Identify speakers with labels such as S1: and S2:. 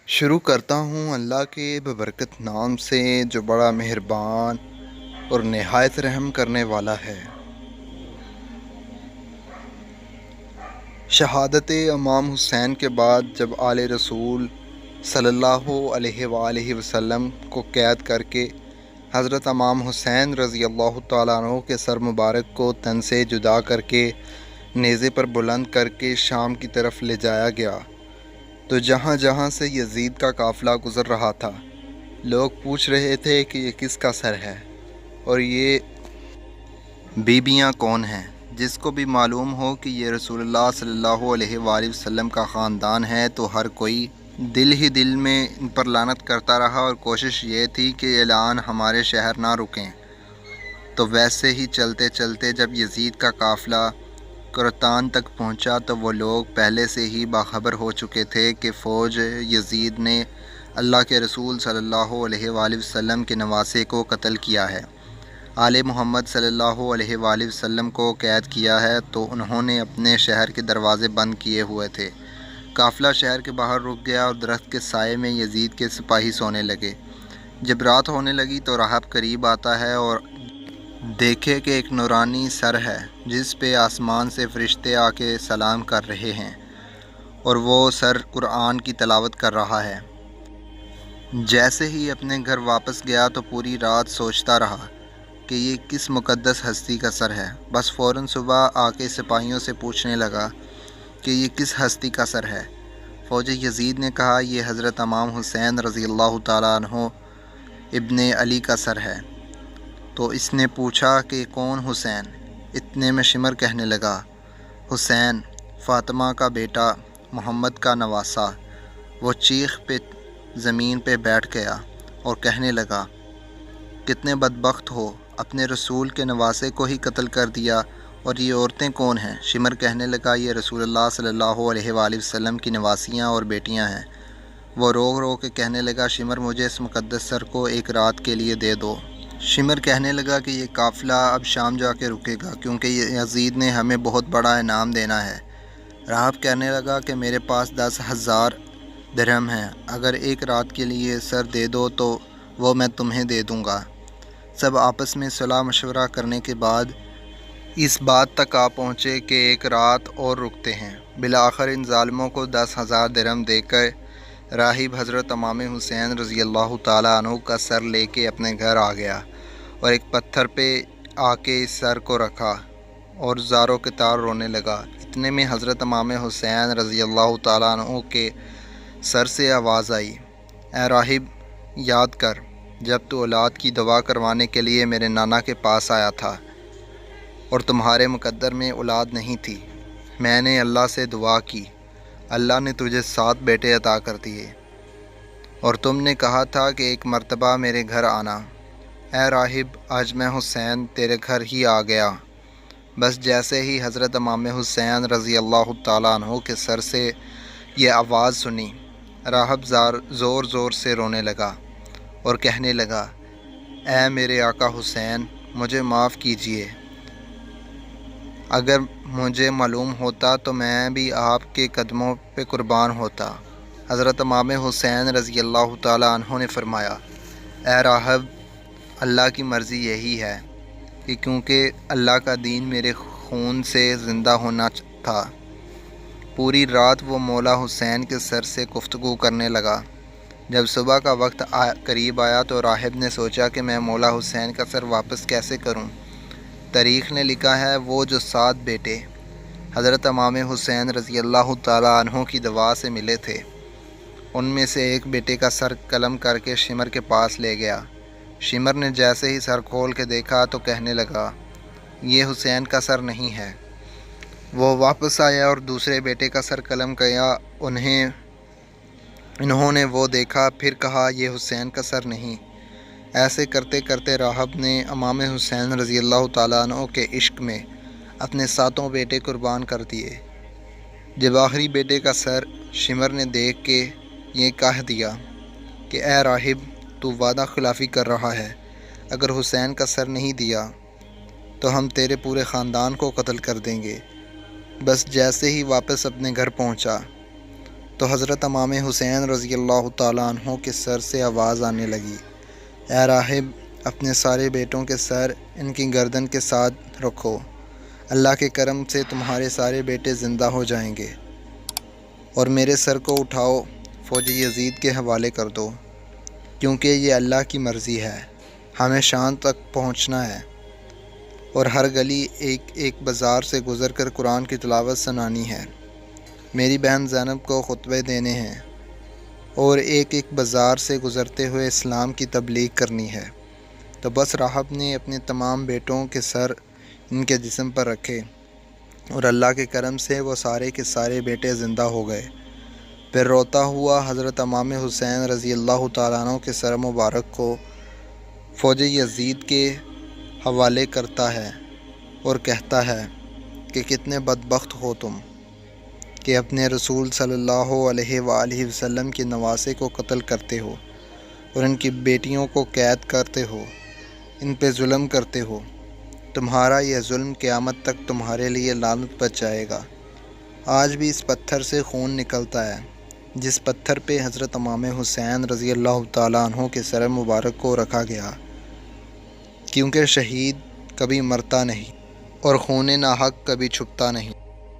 S1: शुरू करता हूँ अल्लाह के बबरकत नाम से जो बड़ा मेहरबान और नहायत रहम करने वाला है। शहादत इमाम हुसैन के बाद जब आले रसूल सल्लल्लाहु अलैहि वसल्लम को कैद करके हज़रत इमाम हुसैन रज़ी अल्लाह तआला अन्हु के सर मुबारक को तन से जुदा करके नेज़े पर बुलंद करके शाम की तरफ ले जाया गया, तो जहाँ जहाँ से यजीद का काफ़िला गुज़र रहा था, लोग पूछ रहे थे कि ये किसका सर है और ये बीबियाँ कौन हैं। जिसको भी मालूम हो कि ये रसूलुल्लाह सल्लल्लाहु अलैहि वसल्लम का ख़ानदान है, तो हर कोई दिल ही दिल में इन पर लानत करता रहा और कोशिश ये थी कि ऐलान हमारे शहर ना रुकें। तो वैसे ही चलते चलते जब यजीद का काफ़िला करतान तक पहुंचा, तो वो लोग पहले से ही बाखबर हो चुके थे कि फ़ौज यजीद ने अल्लाह के रसूल सल्लल्लाहु अलैहि वसल्लम के नवासे को कत्ल किया है, आले मोहम्मद सल्लल्लाहु अलैहि वसल्लम को कैद किया है। तो उन्होंने अपने शहर के दरवाज़े बंद किए हुए थे। काफ़िला शहर के बाहर रुक गया और दरख्त के साए में यजीद के सिपाही सोने लगे। जब रात होने लगी तो राहब करीब आता है और देखे कि एक नूरानी सर है जिस पे आसमान से फ़रिश्ते आके सलाम कर रहे हैं और वो सर कुरान की तिलावत कर रहा है। जैसे ही अपने घर वापस गया तो पूरी रात सोचता रहा कि ये किस मुक़द्दस हस्ती का सर है। बस फ़ौरन सुबह आके सिपाहियों से पूछने लगा कि ये किस हस्ती का सर है। फ़ौज यजीद ने कहा, ये हज़रत इमाम हुसैन रज़ी अल्लाह तआला अन्हु इब्ने अली का सर है। तो इसने पूछा कि कौन हुसैन? इतने में शिमर कहने लगा, हुसैन फ़ातिमा का बेटा, मोहम्मद का नवासा। वो चीख पे ज़मीन पे बैठ गया और कहने लगा, कितने बदबख्त हो, अपने रसूल के नवासे को ही कत्ल कर दिया। और ये औरतें कौन हैं? शिमर कहने लगा, ये रसूलुल्लाह सल्लल्लाहु अलैहि वसल्लम की नवासियाँ और बेटियाँ हैं। वो रो रो के कहने लगा, शिमर मुझे इस मुक़द्दस सर को एक रात के लिए दे दो। शिमर कहने लगा कि ये काफ़िला अब शाम जाके रुकेगा, क्योंकि यजीद ने हमें बहुत बड़ा इनाम देना है। राहब कहने लगा कि मेरे पास 10,000 दिरहम हैं, अगर एक रात के लिए सर दे दो तो वो मैं तुम्हें दे दूँगा। सब आपस में सलाह मशवरा करने के बाद इस बात तक आ पहुँचे कि एक रात और रुकते हैं। बिलाखिर इन ज़ालिमों को 10,000 दिरहम देकर राहिब हज़रत इमाम हुसैन रज़ी अल्लाह तआला अन्हु का सर लेके अपने घर आ गया और एक पत्थर पे आके इस सर को रखा और ज़ारो के तार रोने लगा। इतने में हज़रत इमाम हुसैन रज़ी अल्लाह तआला अन्हु के सर से आवाज़ आई, ए राहिब, याद कर जब तू औलाद की दवा करवाने के लिए मेरे नाना के पास आया था और तुम्हारे मुकद्दर में औलाद नहीं थी। मैंने अल्लाह से दुआ की, अल्लाह ने तुझे 7 बेटे अता कर दिए और तुमने कहा था कि एक मर्तबा मेरे घर आना। ए राहिब, आज मैं हुसैन तेरे घर ही आ गया। बस जैसे ही हज़रत इमाम हुसैन रज़ी अल्लाह तआला अन्हु के सर से ये आवाज़ सुनी, राहब ज़ोर ज़ोर से रोने लगा और कहने लगा, ऐ मेरे आका हुसैन, मुझे माफ़ कीजिए। अगर मुझे मालूम होता तो मैं भी आपके कदमों पे कुर्बान होता। हज़रत इमाम हुसैन रज़ी अल्लाह तआला अन्हु ने फ़रमाया, ऐ राहब, अल्लाह की मर्ज़ी यही है कि क्योंकि अल्लाह का दीन मेरे खून से ज़िंदा होना था। पूरी रात वो मौला हुसैन के सर से गुफ्तगू करने लगा। जब सुबह का वक्त करीब आया तो राहिब ने सोचा कि मैं मौला हुसैन का सर वापस कैसे करूं। तारीख़ ने लिखा है, वो जो 7 बेटे हज़रत इमाम हुसैन रज़ी अल्लाह तआला अन्हु की दवा से मिले थे, उनमें से एक बेटे का सर कलम करके शिमर के पास ले गया। शिमर ने जैसे ही सर खोल के देखा तो कहने लगा, ये हुसैन का सर नहीं है। वो वापस आया और दूसरे बेटे का सर कलम किया। इन्होंने वो देखा, फिर कहा, ये हुसैन का सर नहीं। ऐसे करते करते राहब ने इमाम हुसैन रज़ी अल्लाह तआला अन्हु के इश्क में अपने 7 बेटे कुर्बान कर दिए। जब आखिरी बेटे का सर शिमर ने देख के ये कह दिया कि ए राहिब, तू वादा खिलाफ़ी कर रहा है, अगर हुसैन का सर नहीं दिया तो हम तेरे पूरे ख़ानदान को कत्ल कर देंगे। बस जैसे ही वापस अपने घर पहुंचा تو حضرت امام حسین رضی اللہ تعالیٰ عنہ کے سر سے آواز آنے لگی، اے راہب، اپنے سارے بیٹوں کے سر ان کی گردن کے ساتھ رکھو، اللہ کے کرم سے تمہارے سارے بیٹے زندہ ہو جائیں گے، اور میرے سر کو اٹھاؤ فوج یزید کے حوالے کر دو، کیونکہ یہ اللہ کی مرضی ہے، ہمیں شام تک پہنچنا ہے اور ہر گلی ایک بازار سے گزر کر قرآن کی تلاوت سنانی ہے، میری بہن زینب کو خطبے دینے ہیں، اور ایک بازار سے گزرتے ہوئے اسلام کی تبلیغ کرنی ہے۔ تو بس راہب نے اپنے تمام بیٹوں کے سر ان کے جسم پر رکھے، اور اللہ کے کرم سے وہ سارے کے سارے بیٹے زندہ ہو گئے۔ پھر روتا ہوا حضرت امام حسین رضی اللہ تعالیٰ عنہ کے سر مبارک کو فوج یزید کے حوالے کرتا ہے اور کہتا ہے کہ کتنے بدبخت ہو تم کہ اپنے رسول صلی اللہ علیہ وآلہ وسلم کے نواسے کو قتل کرتے ہو اور ان کی بیٹیوں کو قید کرتے ہو، ان پہ ظلم کرتے ہو، تمہارا یہ ظلم قیامت تک تمہارے لیے لعنت بچ جائے گا۔ آج بھی اس پتھر سے خون نکلتا ہے جس پتھر پہ حضرت امام حسین رضی اللہ تعالیٰ عنہ کے سر مبارک کو رکھا گیا، کیونکہ شہید کبھی مرتا نہیں اور خون ناحق کبھی چھپتا نہیں۔